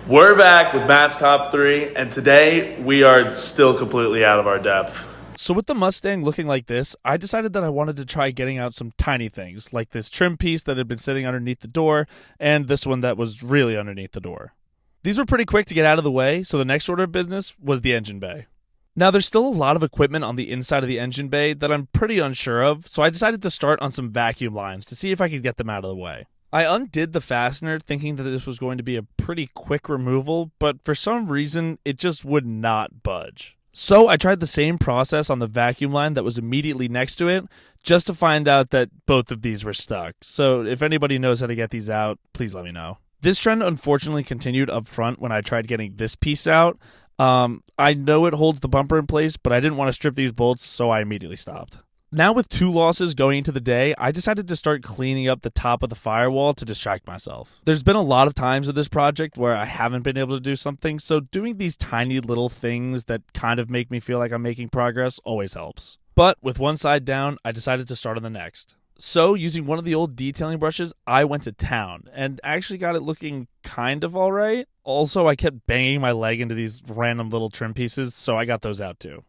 We're back with Matt's top three, and today we are still completely out of our depth. So with the Mustang looking like this, I decided that I wanted to try getting out some tiny things, like this trim piece that had been sitting underneath the door, and this one that was really underneath the door. These were pretty quick to get out of the way, so the next order of business was the engine bay. Now there's still a lot of equipment on the inside of the engine bay that I'm pretty unsure of, so I decided to start on some vacuum lines to see if I could get them out of the way. I undid the fastener thinking that this was going to be a pretty quick removal, but for some reason it just would not budge. So I tried the same process on the vacuum line that was immediately next to it, just to find out that both of these were stuck. So if anybody knows how to get these out, please let me know. This trend unfortunately continued up front when I tried getting this piece out. I know it holds the bumper in place, but I didn't want to strip these bolts, so I immediately stopped. Now with 2 losses going into the day, I decided to start cleaning up the top of the firewall to distract myself. There's been a lot of times in this project where I haven't been able to do something, so doing these tiny little things that kind of make me feel like I'm making progress always helps. But with one side down, I decided to start on the next. So using one of the old detailing brushes, I went to town and actually got it looking kind of alright. Also, I kept banging my leg into these random little trim pieces, so I got those out too.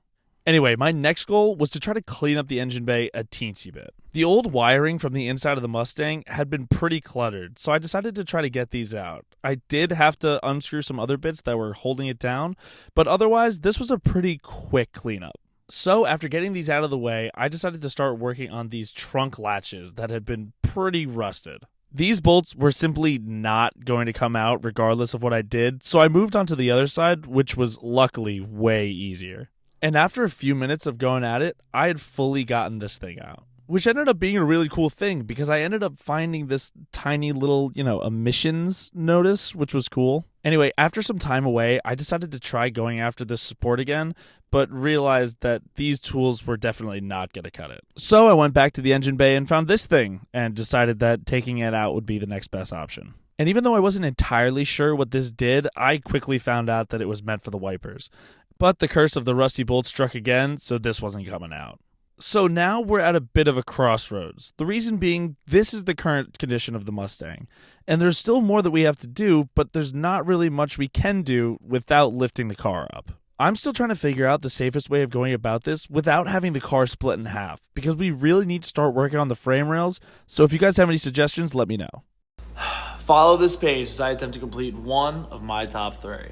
Anyway, my next goal was to try to clean up the engine bay a teensy bit. The old wiring from the inside of the Mustang had been pretty cluttered, so I decided to try to get these out. I did have to unscrew some other bits that were holding it down, but otherwise, this was a pretty quick cleanup. So after getting these out of the way, I decided to start working on these trunk latches that had been pretty rusted. These bolts were simply not going to come out regardless of what I did, so I moved on to the other side, which was luckily way easier. And after a few minutes of going at it, I had fully gotten this thing out. Which ended up being a really cool thing because I ended up finding this tiny little, emissions notice, which was cool. Anyway, after some time away, I decided to try going after this support again, but realized that these tools were definitely not going to cut it. So I went back to the engine bay and found this thing, and decided that taking it out would be the next best option. And even though I wasn't entirely sure what this did, I quickly found out that it was meant for the wipers. But the curse of the rusty bolt struck again, so this wasn't coming out. So now we're at a bit of a crossroads. The reason being, this is the current condition of the Mustang. And there's still more that we have to do, but there's not really much we can do without lifting the car up. I'm still trying to figure out the safest way of going about this without having the car split in half, because we really need to start working on the frame rails, so if you guys have any suggestions, let me know. Follow this page as I attempt to complete one of my top three.